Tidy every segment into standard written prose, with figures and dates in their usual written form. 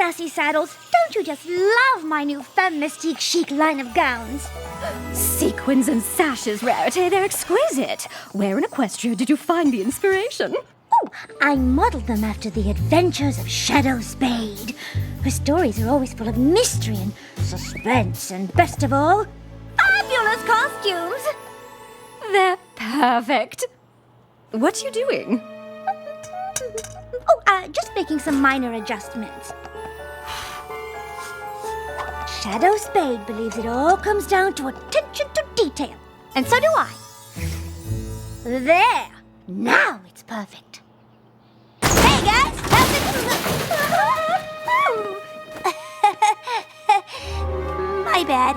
sassy saddles. Don't you just love my new femme mystique chic line of gowns? Sequins and sashes, Rarity, they're exquisite. Where in Equestria did you find the inspiration? Oh, I modeled them after the adventures of Shadow Spade. Her stories are always full of mystery and suspense, and best of all, fabulous costumes. They're perfect. What are you doing? Just making some minor adjustments. Shadow Spade believes it all comes down to attention to detail. And so do I. There! Now it's perfect. Hey, guys! How's it... My bad.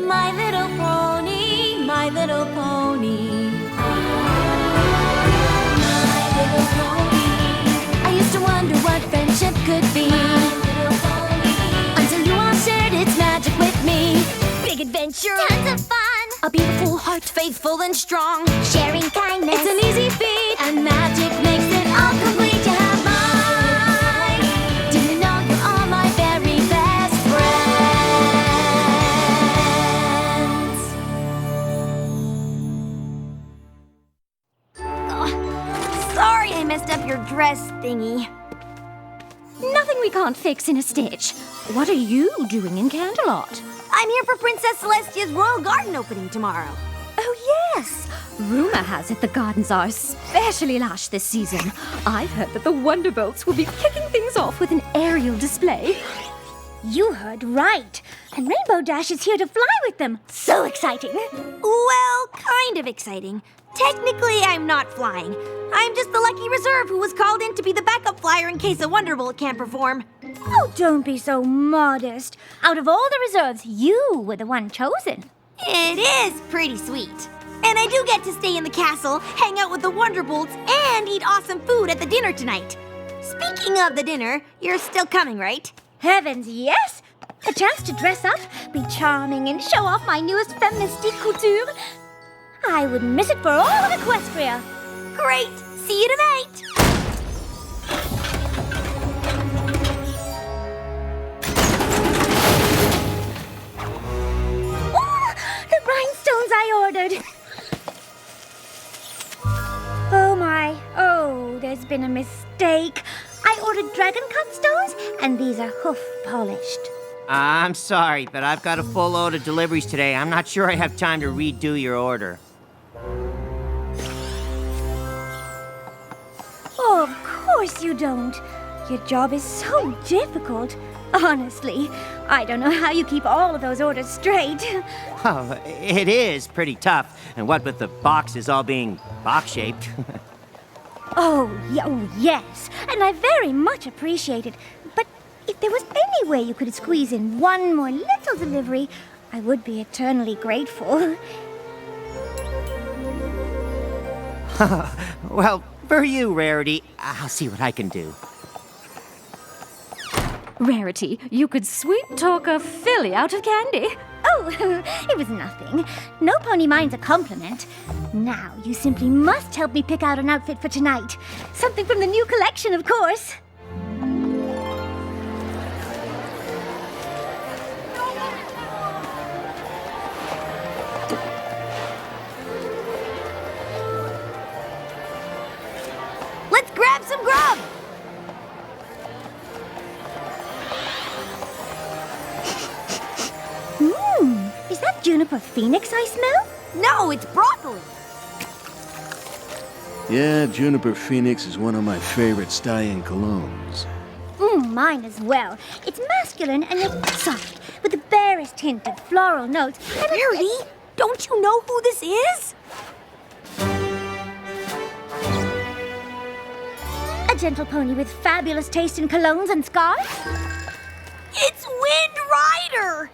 My little pony, my little pony. I used to wonder what friendship could be, until you all shared its magic with me. Big adventure, Tons of fun! a beautiful heart, faithful and strong. Sharing kindness. It's an easy feat, and magic makes it all complete. You have mine. Do you know you're all my very best friends? Sorry I messed up your dress thingy. Nothing we can't fix in a stitch. What are you doing in Canterlot? I'm here for Princess Celestia's Royal Garden opening tomorrow. Oh, yes. Rumor has it the gardens are especially lush this season. I've heard that the Wonderbolts will be kicking things off with an aerial display. You heard right. And Rainbow Dash is here to fly with them. So exciting. Well, kind of exciting. Technically, I'm not flying. I'm just the lucky reserve who was called in to be the backup flyer in case a Wonderbolt can't perform. Oh, don't be so modest. Out of all the reserves, you were the one chosen. It is pretty sweet. And I do get to stay in the castle, hang out with the Wonderbolts, and eat awesome food at the dinner tonight. Speaking of the dinner, you're still coming, right? Heavens, yes! A chance to dress up, be charming, and show off my newest femme mystique couture. I wouldn't miss it for all of Equestria. Great! See you tonight! Oh, the rhinestones I ordered. Oh my, there's been a mistake. I ordered dragon cut stones, and these are hoof polished. I'm sorry, but I've got a full load of deliveries today. I'm not sure I have time to redo your order. Oh, of course you don't. Your job is so difficult. Honestly, I don't know how you keep all of those orders straight. Oh, it is pretty tough, and what with the boxes all being box-shaped. Oh, yes, and I very much appreciate it. But if there was any way you could squeeze in one more little delivery, I would be eternally grateful. Well, for you, Rarity, I'll see what I can do. Rarity, you could sweet-talk a filly out of candy. Oh, it was nothing. No pony minds a compliment. Now, you simply must help me pick out an outfit for tonight. Something from the new collection, of course. Let's grab some grub! Is that juniper phoenix I smell? No, it's broccoli. Yeah, Juniper Phoenix is one of my favorite stallion colognes. Mine as well. It's masculine and it's soft, with the barest hint of floral notes. And Rarity, don't you know who this is? a gentle pony with fabulous taste in colognes and scarves. It's Wind Rider!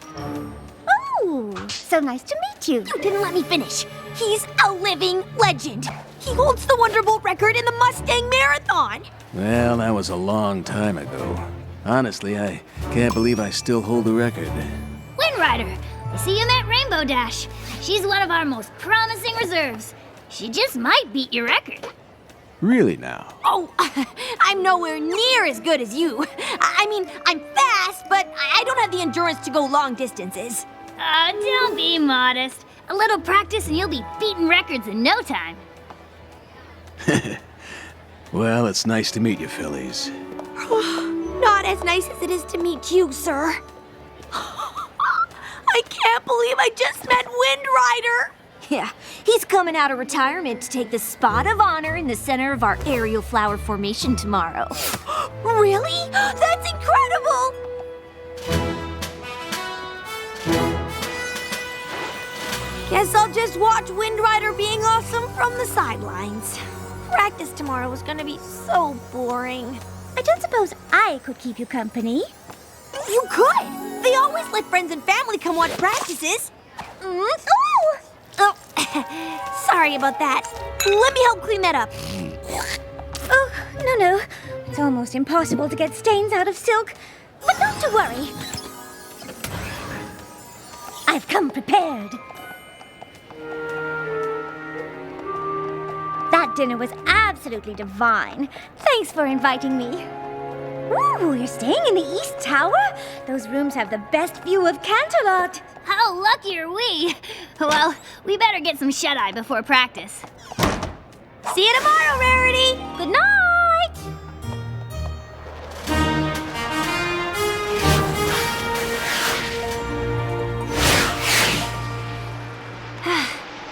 Oh, so nice to meet you. You didn't let me finish. He's a living legend. He holds the Wonderbolt record in the Mustang Marathon. Well, that was a long time ago. Honestly, I can't believe I still hold the record. Wind Rider, I see you met Rainbow Dash. She's one of our most promising reserves. She just might beat your record. Really now? Oh, I'm nowhere near as good as you. I mean, I'm fast, but I don't have the endurance to go long distances. Don't be modest. A little practice and you'll be beating records in no time. Well, it's nice to meet you, Phillies. Not as nice as it is to meet you, sir. I can't believe I just met Wind Rider. Yeah, he's coming out of retirement to take the spot of honor in the center of our aerial flower formation tomorrow. Really? That's incredible! Guess I'll just watch Wind Rider being awesome from the sidelines. Practice tomorrow is gonna be so boring. I don't suppose I could keep you company. You could! They always let friends and family come watch practices. Oh, sorry about that. Let me help clean that up. Oh, no. It's almost impossible to get stains out of silk. But not to worry. I've come prepared. That dinner was absolutely divine. Thanks for inviting me. Ooh, you're staying in the East Tower? Those rooms have the best view of Canterlot. How lucky are we? Well, we better get some shut-eye before practice. See you tomorrow, Rarity! Good night!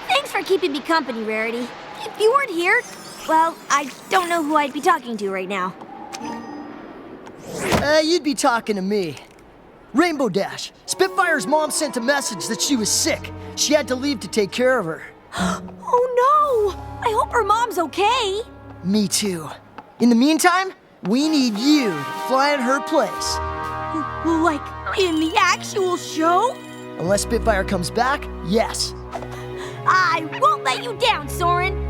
Thanks for keeping me company, Rarity. If you weren't here, well, I don't know who I'd be talking to right now. You'd be talking to me. Rainbow Dash, Spitfire's mom sent a message that she was sick. She had to leave to take care of her. Oh no! I hope her mom's okay. Me too. In the meantime, we need you to fly in her place. Like, in the actual show? Unless Spitfire comes back, yes. I won't let you down, Soren.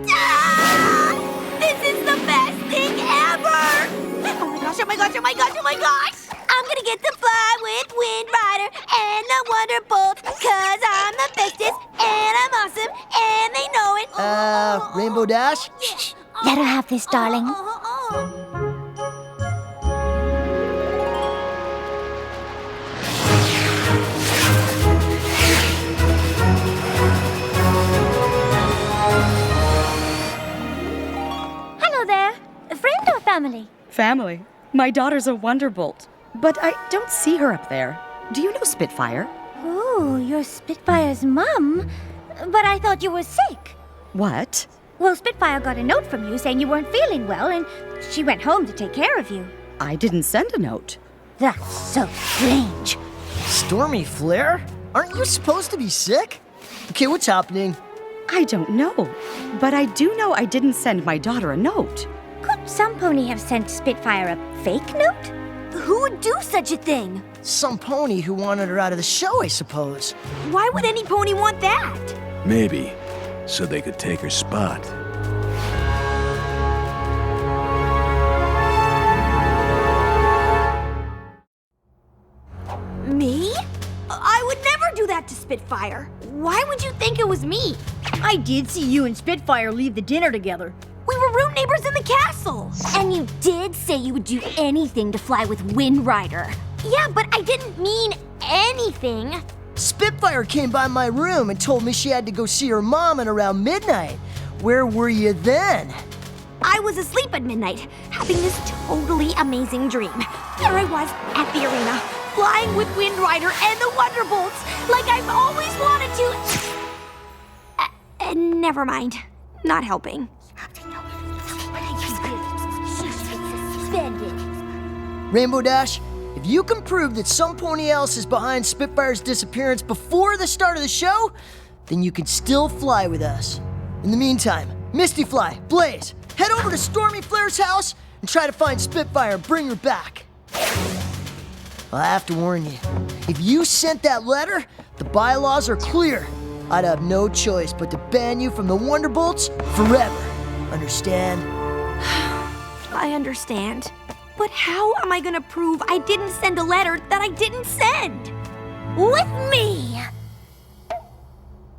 Ah! This is the best thing ever! Oh my gosh, oh my gosh, oh my gosh, oh my gosh! I'm gonna get to fly with Wind Rider and the Wonderbolt, 'cause I'm the bestest and I'm awesome and they know it. Rainbow Dash? Let her have this, darling. Hello there. A friend or family? Family. My daughter's a Wonderbolt, but I don't see her up there. Do you know Spitfire? Oh, you're Spitfire's mum. But I thought you were sick. What? Well, Spitfire got a note from you saying you weren't feeling well, and she went home to take care of you. I didn't send a note. That's so strange. Stormy Flare? Aren't you supposed to be sick? Okay, what's happening? I don't know, but I do know I didn't send my daughter a note. Could some pony have sent Spitfire a fake note? Who would do such a thing? Some pony who wanted her out of the show, I suppose. Why would any pony want that? Maybe, so they could take her spot. Me? I would never do that to Spitfire. Why would you think it was me? I did see you and Spitfire leave the dinner together. We were room neighbors in the castle. And you did say you would do anything to fly with Wind Rider. Yeah, but I didn't mean anything. Spitfire came by my room and told me she had to go see her mom at around midnight. Where were you then? I was asleep at midnight, having this totally amazing dream. There I was at the arena, flying with Wind Rider and the Wonderbolts, like I've always wanted to. Never mind. Not helping. Rainbow Dash, if you can prove that some pony else is behind Spitfire's disappearance before the start of the show, then you can still fly with us. In the meantime, Misty Fly, Blaze, head over to Stormy Flare's house and try to find Spitfire and bring her back. I have to warn you, if you sent that letter, the bylaws are clear. I'd have no choice but to ban you from the Wonderbolts forever. Understand? I understand. But how am I gonna prove I didn't send a letter that I didn't send? With me!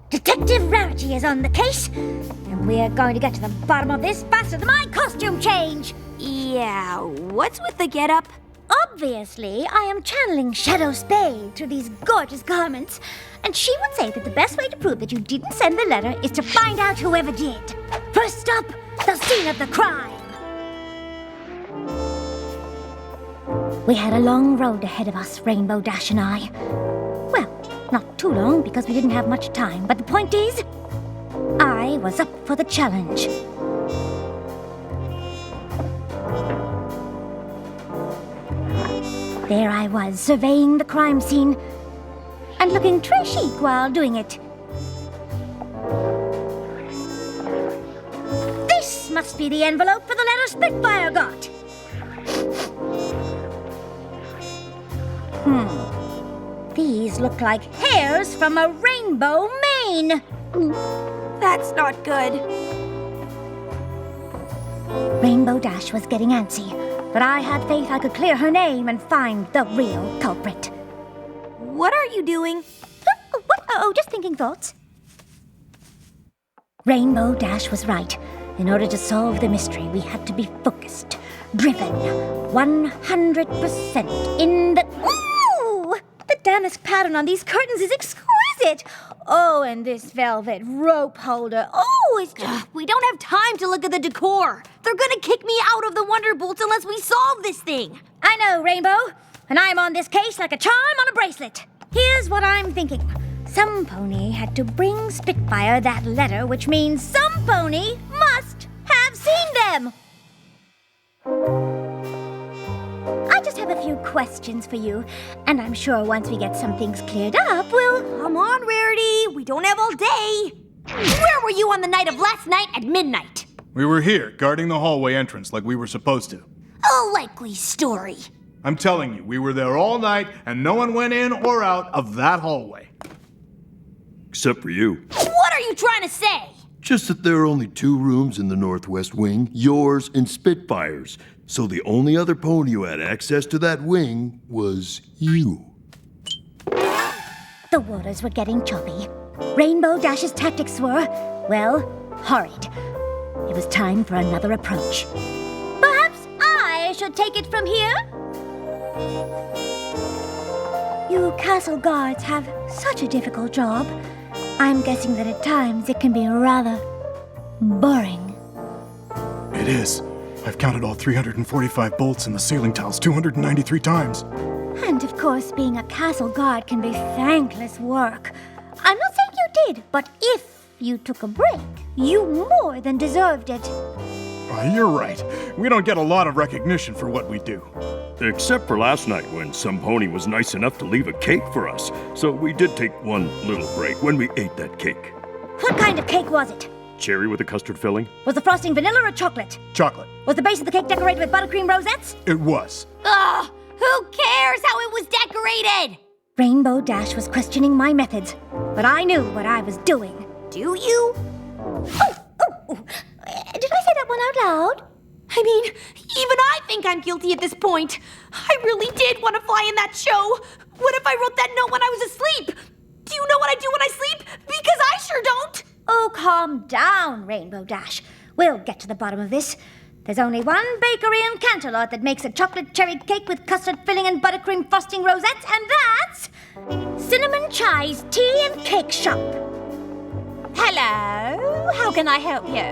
Detective Rarity Rarity is on the case, and we're going to get to the bottom of this faster than my costume change. Yeah, what's with the getup? Obviously, I am channeling Shadow Spade through these gorgeous garments, and she would say that the best way to prove that you didn't send the letter is to find out whoever did. First stop, the scene of the crime. We had a long road ahead of us, Rainbow Dash and I. Well, not too long because we didn't have much time, but the point is, I was up for the challenge. There I was, surveying the crime scene and looking très chic while doing it. This must be the envelope for the letter Spitfire got. These look like hairs from a rainbow mane. That's not good. Rainbow Dash was getting antsy, but I had faith I could clear her name and find the real culprit. What are you doing? What? Oh, just thinking thoughts. Rainbow Dash was right. In order to solve the mystery, we had to be focused, driven, 100% in the... Ooh! The damask pattern on these curtains is exquisite. Oh, and this velvet rope holder. Oh, it's just... We don't have time to look at the decor. They're gonna kick me out of the Wonderbolts unless we solve this thing. I know, Rainbow. And I'm on this case like a charm on a bracelet. Here's what I'm thinking. Some pony had to bring Spitfire that letter, which means some pony must have seen them. I just have a few questions for you, and I'm sure once we get some things cleared up, we'll... Come on, Rarity. We don't have all day. Where were you on the night of last night at midnight? We were here, guarding the hallway entrance like we were supposed to. A likely story. I'm telling you, we were there all night, and no one went in or out of that hallway. Except for you. What are you trying to say? Just that there are only 2 rooms in the northwest wing, yours and Spitfire's. So the only other pony who had access to that wing was you. The waters were getting choppy. Rainbow Dash's tactics were, well, horrid. It was time for another approach. Perhaps I should take it from here? You castle guards have such a difficult job. I'm guessing that at times it can be rather boring. It is. I've counted all 345 bolts in the ceiling tiles 293 times. And of course, being a castle guard can be thankless work. I'm not saying you did, but if you took a break, you more than deserved it. You're right. We don't get a lot of recognition for what we do. Except for last night when some pony was nice enough to leave a cake for us. So we did take one little break when we ate that cake. What kind of cake was it? Cherry with a custard filling? Was the frosting vanilla or chocolate? Chocolate. Was the base of the cake decorated with buttercream rosettes? It was. Ugh! Who cares how it was decorated? Rainbow Dash was questioning my methods, but I knew what I was doing. Do you? Did I say that one out loud? I mean, even I think I'm guilty at this point. I really did want to fly in that show. What if I wrote that note when I was asleep? Do you know what I do when I sleep? Because I sure don't. Oh, calm down, Rainbow Dash. We'll get to the bottom of this. There's only one bakery in Canterlot that makes a chocolate cherry cake with custard filling and buttercream frosting rosettes, and that's Cinnamon Chai's Tea and Cake Shop. Hello, how can I help you?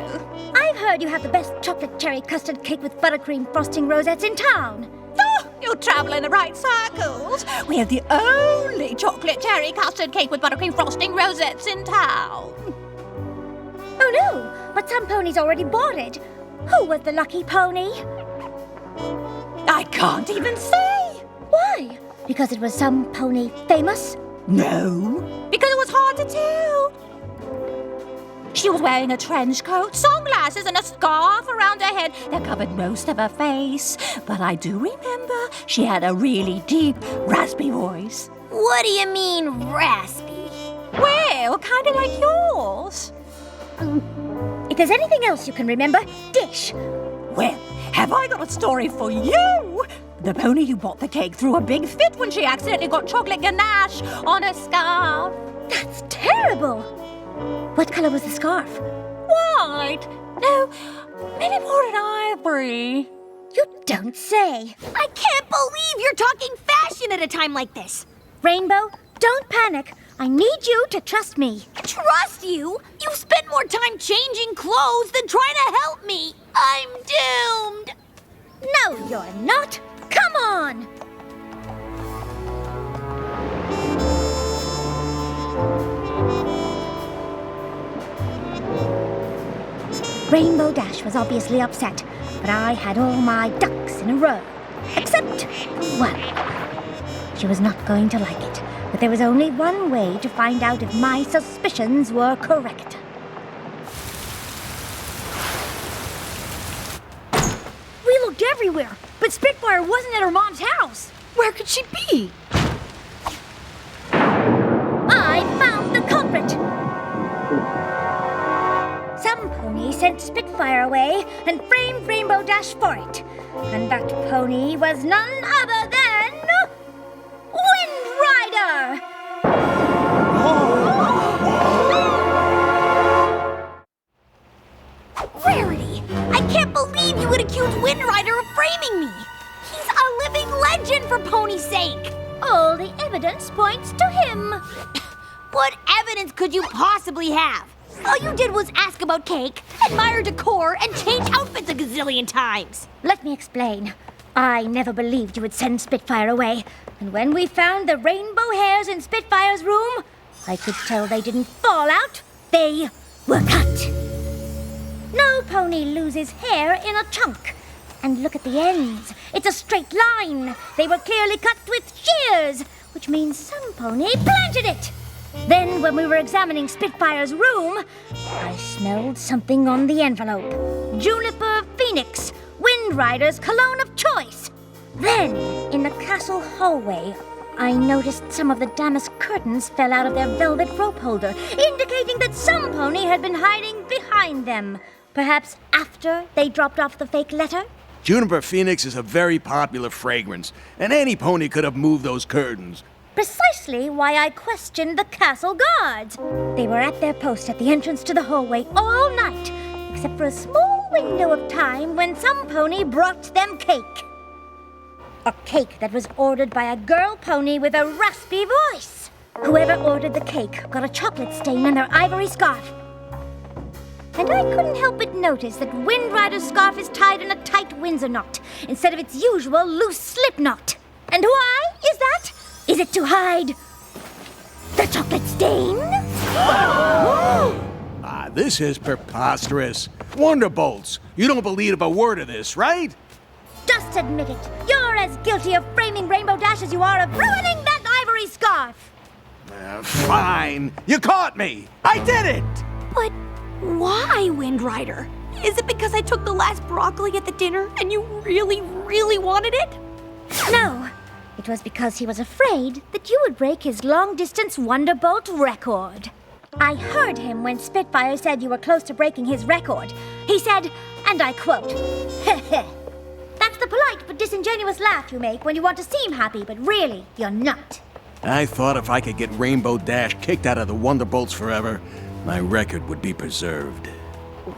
I've heard you have the best chocolate cherry custard cake with buttercream frosting rosettes in town. Oh, you're traveling the right circles. We have the only chocolate cherry custard cake with buttercream frosting rosettes in town. Oh no, but some ponies already bought it. Who was the lucky pony? I can't even say. Why? Because it was some pony famous? No, because it was hard to tell. She was wearing a trench coat, sunglasses, and a scarf around her head that covered most of her face. But I do remember she had a really deep, raspy voice. What do you mean, raspy? Well, kind of like yours. If there's anything else you can remember, dish. Well, have I got a story for you? The pony who bought the cake threw a big fit when she accidentally got chocolate ganache on her scarf. That's terrible. What color was the scarf? White? No, maybe more than ivory. You don't say. I can't believe you're talking fashion at a time like this. Rainbow, don't panic. I need you to trust me. Trust you? You spend more time changing clothes than trying to help me. I'm doomed. No, you're not. Come on. Rainbow Dash was obviously upset, but I had all my ducks in a row. Except one. She was not going to like it, but there was only one way to find out if my suspicions were correct. We looked everywhere, but Spitfire wasn't at her mom's house. Where could she be? I found the culprit! Some pony sent Spitfire away and framed Rainbow Dash for it. And that pony was none other than... Wind Rider! Rarity, I can't believe you would accuse Wind Rider of framing me. He's a living legend for Pony's sake. All the evidence points to him. What evidence could you possibly have? All you did was ask about cake, admire decor, and change outfits a gazillion times. Let me explain. I never believed you would send Spitfire away. And when we found the rainbow hairs in Spitfire's room, I could tell they didn't fall out. They were cut. No pony loses hair in a chunk. And look at the ends. It's a straight line. They were clearly cut with shears, which means some pony planted it. Then, when we were examining Spitfire's room, I smelled something on the envelope. Juniper Phoenix, Wind Rider's cologne of choice. Then, in the castle hallway, I noticed some of the damask curtains fell out of their velvet rope holder, indicating that some pony had been hiding behind them. Perhaps after they dropped off the fake letter? Juniper Phoenix is a very popular fragrance, and any pony could have moved those curtains. Precisely why I questioned the castle guards. They were at their post at the entrance to the hallway all night, except for a small window of time when some pony brought them cake. A cake that was ordered by a girl pony with a raspy voice. Whoever ordered the cake got a chocolate stain on their ivory scarf. And I couldn't help but notice that Wind Rider's scarf is tied in a tight Windsor knot instead of its usual loose slip knot. And why is that? Is it to hide the chocolate stain? This is preposterous. Wonderbolts, you don't believe a word of this, right? Just admit it. You're as guilty of framing Rainbow Dash as you are of ruining that ivory scarf. Fine. You caught me. I did it. But why, Wind Rider? Is it because I took the last broccoli at the dinner and you really, really wanted it? No. It was because he was afraid that you would break his long-distance Wonderbolt record. I heard him when Spitfire said you were close to breaking his record. He said, and I quote, "Heh heh. That's the polite but disingenuous laugh you make when you want to seem happy, but really, you're not." I thought if I could get Rainbow Dash kicked out of the Wonderbolts forever, my record would be preserved.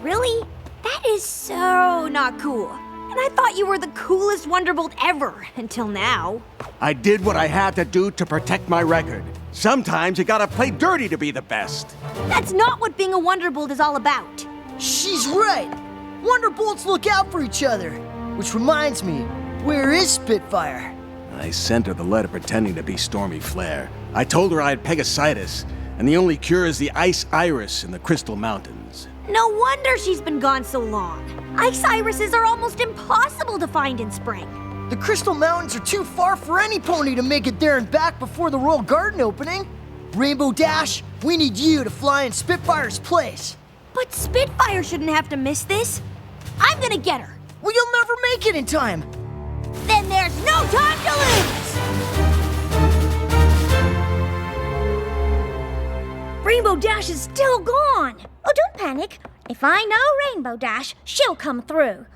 Really? That is so not cool. And I thought you were the coolest Wonderbolt ever, until now. I did what I had to do to protect my record. Sometimes you gotta play dirty to be the best. That's not what being a Wonderbolt is all about. She's right. Wonderbolts look out for each other. Which reminds me, where is Spitfire? I sent her the letter pretending to be Stormy Flare. I told her I had Pegasitis, and the only cure is the ice iris in the Crystal Mountains. No wonder she's been gone so long. Ice irises are almost impossible to find in spring. The Crystal Mountains are too far for any pony to make it there and back before the Royal Garden opening. Rainbow Dash, we need you to fly in Spitfire's place. But Spitfire shouldn't have to miss this. I'm gonna get her. Well, you'll never make it in time. Then there's no time to lose! Rainbow Dash is still gone. Oh, don't panic. If I know Rainbow Dash, she'll come through.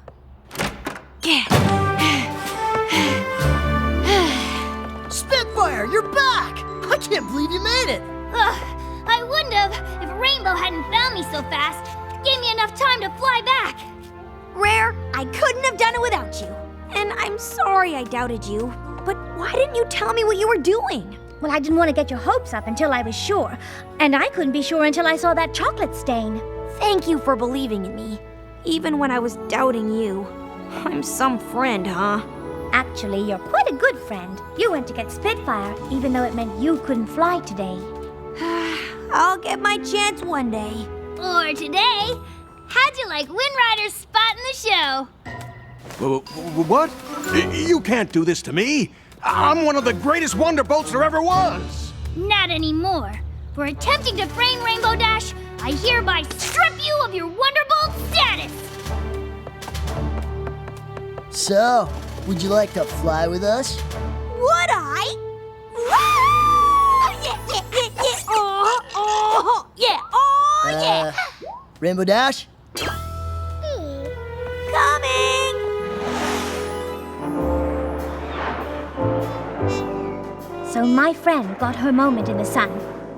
Spitfire, you're back! I can't believe you made it. I wouldn't have if Rainbow hadn't found me so fast. Gave me enough time to fly back. Rare, I couldn't have done it without you. And I'm sorry I doubted you. But why didn't you tell me what you were doing? Well, I didn't want to get your hopes up until I was sure. And I couldn't be sure until I saw that chocolate stain. Thank you for believing in me, even when I was doubting you. I'm some friend, huh? Actually, you're quite a good friend. You went to get Spitfire, even though it meant you couldn't fly today. I'll get my chance one day. Or today. How'd you like Wind Rider's spot in the show? What? You can't do this to me. I'm one of the greatest Wonderbolts there ever was. Not anymore. For attempting to frame Rainbow Dash, I hereby strip you of your Wonderbolt status! So, would you like to fly with us? Would I? Woo! Yeah, yeah, yeah, yeah. Oh, yeah, oh, yeah. Rainbow Dash? Coming! So my friend got her moment in the sun,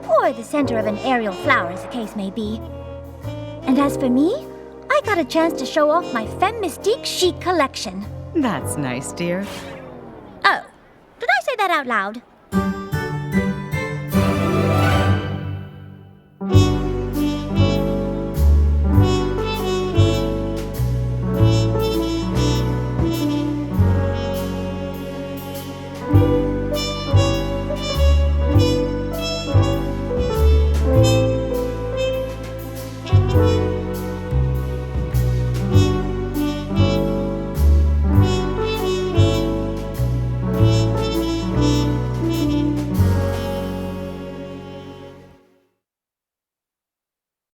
or the center of an aerial flower, as the case may be. And as for me, I got a chance to show off my Femme Mystique chic collection. That's nice, dear. Oh, did I say that out loud?